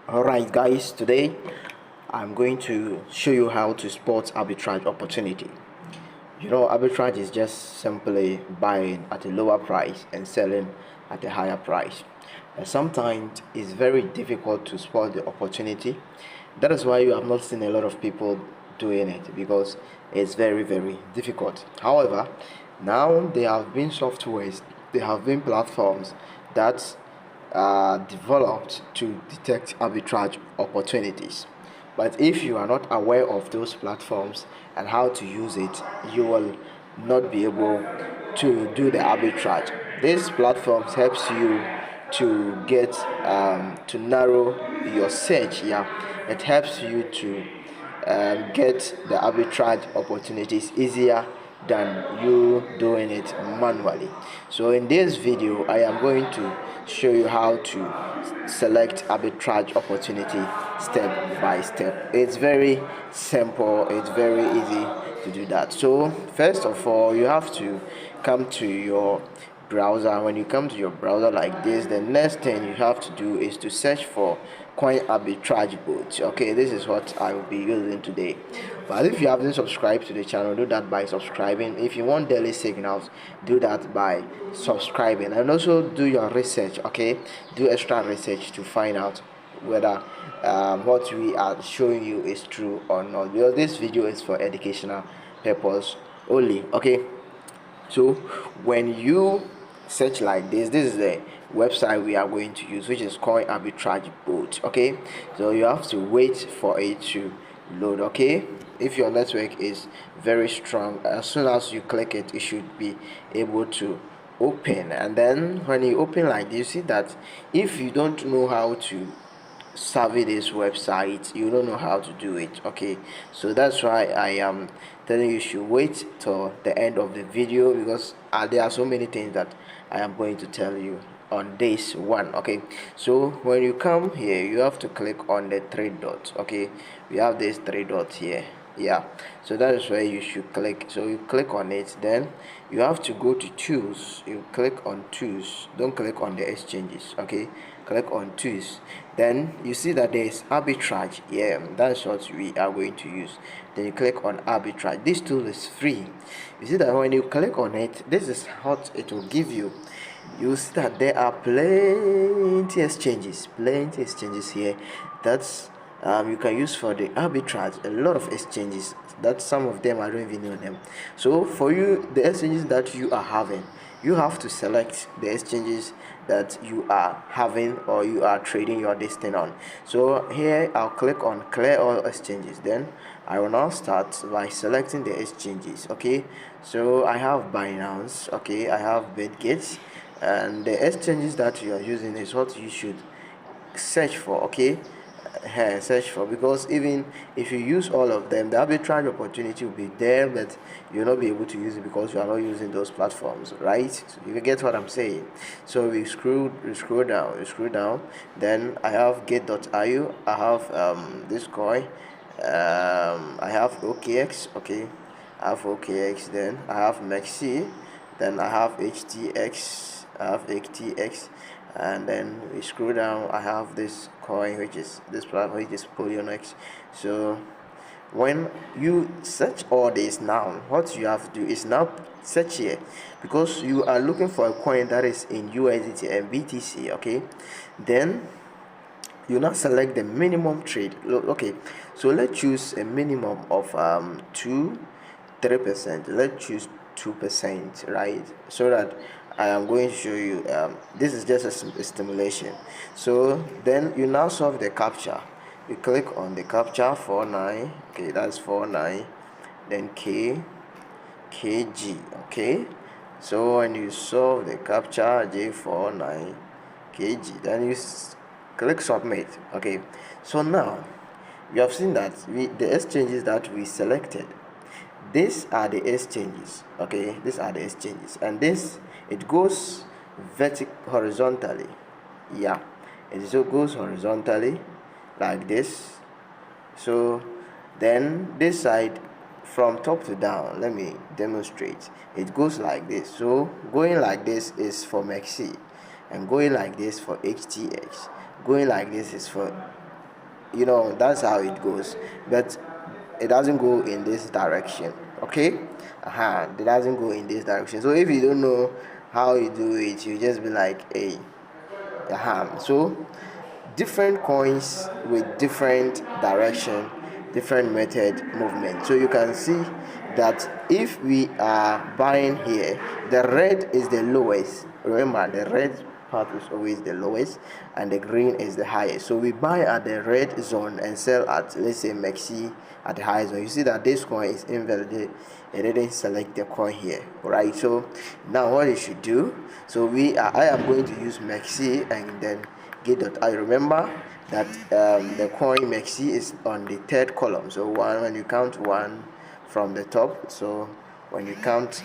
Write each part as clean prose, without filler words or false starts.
Alright guys, today I'm going to show you how to spot arbitrage opportunity. Arbitrage is just simply buying at a lower price and selling at a higher price. Sometimes it's very difficult to spot the opportunity. That is why you have not seen a lot of people doing it, because it's very difficult. However, now there have been softwares, there have been platforms that developed to detect arbitrage opportunities. But if you are not aware of those platforms and how to use it, you will not be able to do the arbitrage. These platforms helps you to get to narrow your search. Yeah, it helps you to get the arbitrage opportunities easier than you doing it manually. So in this video I am going to show you how to select arbitrage opportunity step by step. It's very simple, it's very easy to do that. So first of all, you have to come to your browser. When you come to your browser like this, the next thing you have to do is to search for coin arbitrage bot. Okay, this is what I will be using today. But if you haven't subscribed to the channel, do that by subscribing. If you want daily signals, do that by subscribing, and also do your research. Okay, do extra research to find out whether what we are showing you is true or not, because this video is for educational purpose only. Okay, so when you search like this is the website we are going to use, which is coin arbitrage bot. Okay, so you have to wait for it to load. Okay, if your network is very strong, as soon as you click it, it should be able to open. And then when you open like this, you see that if you don't know how to survey this website, you don't know how to do it. Okay, so that's why I am telling you should wait till the end of the video, because there are so many things that I am going to tell you on this one. Okay, so when you come here, you have to click on the three dots. Okay, we have this three dots here. Yeah, so that is where you should click. So you click on it, then you have to go to tools. You click on tools, don't click on the exchanges. Okay, click on tools, then you see that there is arbitrage. Yeah, that's what we are going to use. Then you click on arbitrage. This tool is free. You see that when you click on it, this is what it will give you. You see that there are plenty exchanges here. That's you can use for the arbitrage. A lot of exchanges that some of them I don't even know them. So for you, the exchanges that you are having, you have to select the exchanges that you are having or you are trading your destiny on. So here I'll click on clear all exchanges. Then I will now start by selecting the exchanges. Okay, so I have Binance. Okay, I have Bitgate, and the exchanges that you are using is what you should search for. Okay, search for, because even if you use all of them, the arbitrage opportunity will be there, but you'll not be able to use it because you are not using those platforms, right? So you get what I'm saying. So we scroll down, then I have get.io, I have this coin, I have OKX. Okay, I have OKX, then I have Maxi, then I have HTX, and then we scroll down, I have this coin, which is this platform, which is Polynex. So when you search all this, now what you have to do is now search here, because you are looking for a coin that is in USDT and BTC. Okay, then you now select the minimum trade. Okay, so let's choose a minimum of 3%. Let's choose 2%, right? So that I am going to show you this is just a stimulation. So then you now solve the captcha. You click on the captcha 49. Okay, that's 49, then KG. Okay, so when you solve the captcha J49 KG, then you click submit. Okay, so now we have seen that the exchanges that we selected, these are the exchanges. Okay, these are the exchanges, and this, it goes horizontally. Yeah, it so goes horizontally like this. So then this side, from top to down, let me demonstrate. It goes like this. So going like this is for Maxi, and going like this for HTX, going like this is for that's how it goes. But it doesn't go in this direction. Okay, it doesn't go in this direction. So if you don't know how you do it, you just be like, hey, so different coins with different direction, different method movement. So you can see that if we are buying here, the red is the lowest. Remember, the red part is always the lowest and the green is the highest. So we buy at the red zone and sell at, let's say, Maxi at the highest zone. You see that this coin is invalid. It didn't select the coin here, right? So now what you should do, so I am going to use Maxi and then I remember that the coin Maxi is on the third column. So when you count one from the top, so when you count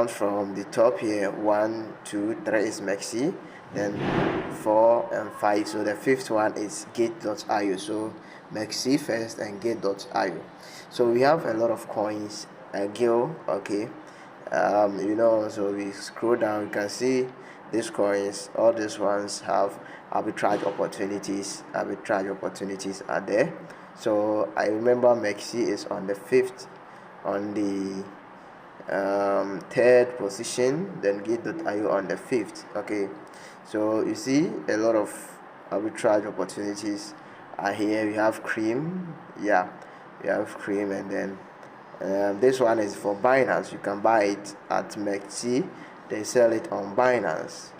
from the top here, 1 2 3 is Maxi, then 4 and 5, so the fifth one is gate.io. So Maxi first and gate.io. So we have a lot of coins, Gil, okay. So we scroll down, you can see these coins, all these ones have arbitrage opportunities. Arbitrage opportunities are there. So I remember Maxi is on the fifth, on the third position, then gate.io on the fifth. Okay, so you see a lot of arbitrage opportunities are here. We have cream, yeah, we have cream, and then this one is for Binance. You can buy it at Maxi, they sell it on Binance,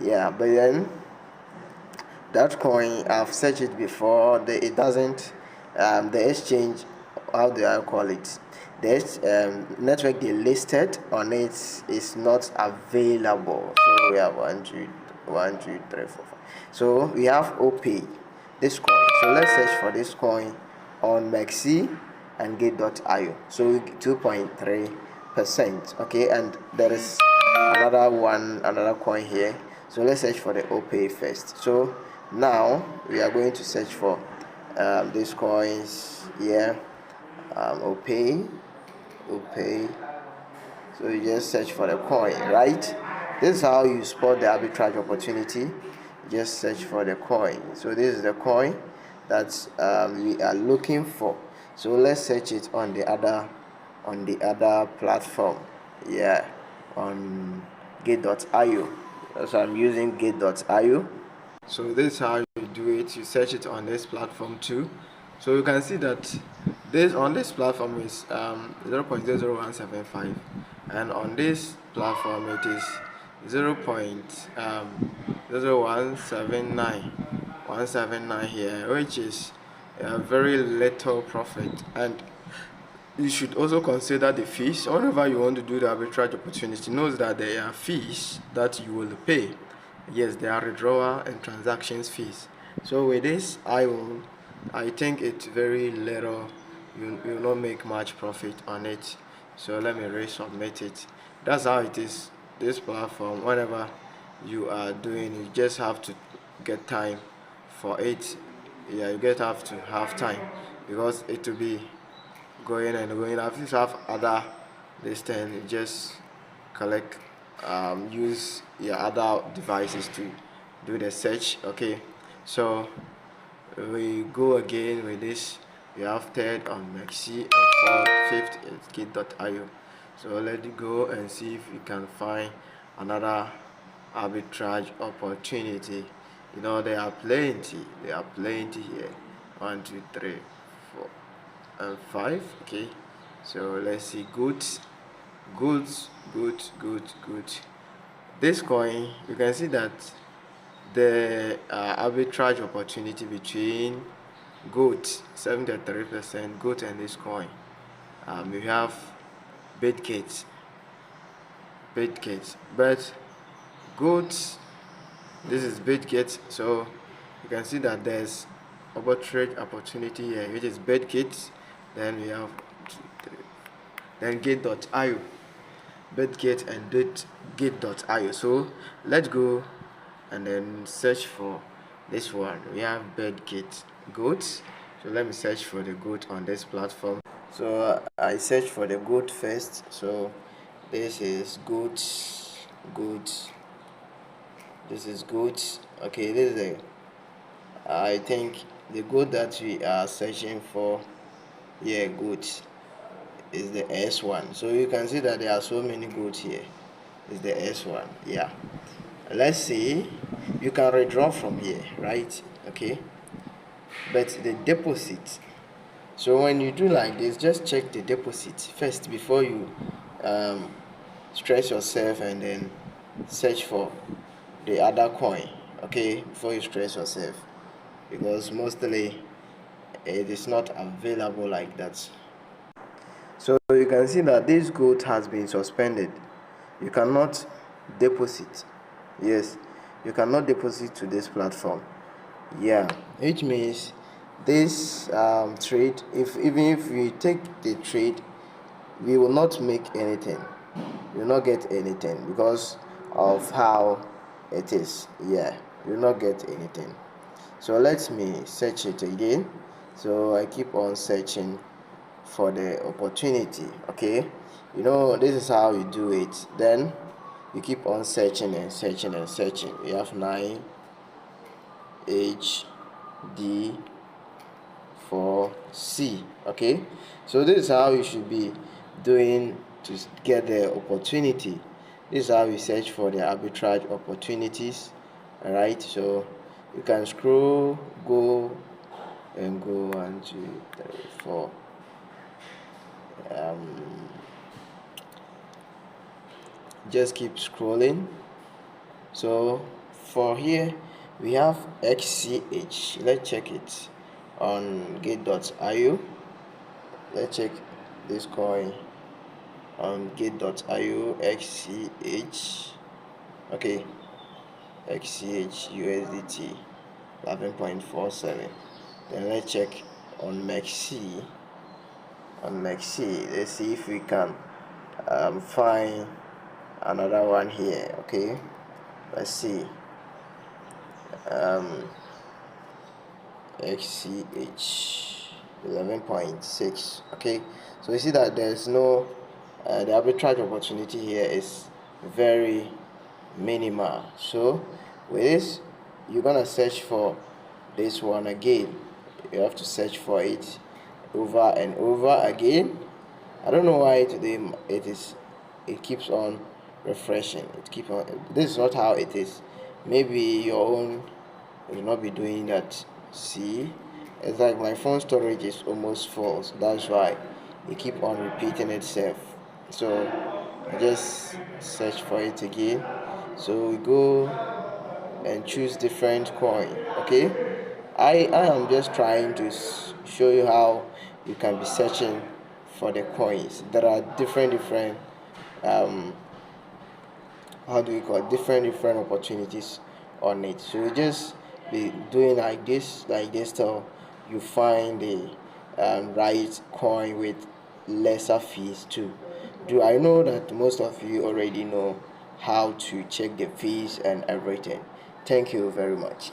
yeah. But then that coin, I've searched it before, it doesn't the exchange, how do I call it, the network they listed on it is not available. So we have 1 2 1 2 3 4 5. So we have OP, this coin. So let's search for this coin on Maxi and gate.io. So 2.3%. Okay, and there is another coin here. So let's search for the OP first. So now we are going to search for these coins here. OP. So you just search for the coin, right? This is how you spot the arbitrage opportunity. You just search for the coin. So this is the coin that we are looking for. So let's search it on the other platform, yeah, on gate.io. So I'm using gate.io. So this is how you do it. You search it on this platform too. So you can see that this on this platform is 0.00175, and on this platform it is 0.0179179 here, which is very little profit. And you should also consider the fees. Whenever you want to do the arbitrage opportunity, knows that there are fees that you will pay. Yes, there are withdrawal and transactions fees. So with this, I think it's very little. You will not make much profit on it. So let me resubmit it. That's how it is. This platform, whenever you are doing, you just have to get time for it. Yeah, you have to have time, because it will be going and going. If you have other this thing, you just collect use your other devices to do the search. Okay, so we go again with this. We have third on Maxi and fourth, fifth is gate.io. So let it go and see if we can find another arbitrage opportunity. There are plenty here. 1 2 3 4 and 5. Okay, so let's see. Good. This coin, you can see that the arbitrage opportunity between GOAT 73%, GOAT, and this coin. We have Bitgate, but GOAT, this is Bitgate. So you can see that there's arbitrage opportunity here, which is Bitgate. Then we have then gate.io, Bitgate and gate.io. So let's go and then search for this one. We have Bitgate GOAT. So let me search for the GOAT on this platform. So I search for the GOAT first. So this is GOAT. This is GOAT. Okay, this is I think the goat that we are searching for here, goat, is the S1. So you can see that there are so many goats here. Is the S1. Yeah, let's see, you can withdraw from here, right? Okay, but the deposit, so when you do like this, just check the deposit first before you stress yourself and then search for the other coin. Okay, before you stress yourself, because mostly it is not available like that. So you can see that this goat has been suspended. You cannot deposit. Yes, you cannot deposit to this platform. Yeah, which means this trade, if even if we take the trade, we will not make anything. We will not get anything because of how it is. Yeah, you will not get anything. So let me search it again. So I keep on searching for the opportunity. Okay, you know, this is how you do it. Then you keep on searching and searching and searching. You have 9 H D 4 C. Okay, so this is how you should be doing to get the opportunity. This is how you search for the arbitrage opportunities. All right, so you can scroll, go and go 1 2 3 4. Just keep scrolling. So for here we have XCH. Let's check it on gate.io. Let's check this coin on gate.io. XCH. Okay, XCH USDT 11.47. Then let's check on MEXC. Let's see if we can find another one here. Okay, let's see. XCH 11.6. Okay, so you see that there's no the arbitrage opportunity here is very minimal. So with this, you're gonna search for this one again. You have to search for it over and over again. I don't know why today it keeps on refreshing. It keeps on. This is not how it is. Maybe your own will not be doing that. See, it's like my phone storage is almost full, so that's why it keep on repeating itself. So I just search for it again. So we go and choose different coin. Okay, I am just trying to show you how you can be searching for the coins. There are different how do we call it, different opportunities on it. So you just be doing like this till you find the right coin with lesser fees too. Do I know that most of you already know how to check the fees and everything. Thank you very much.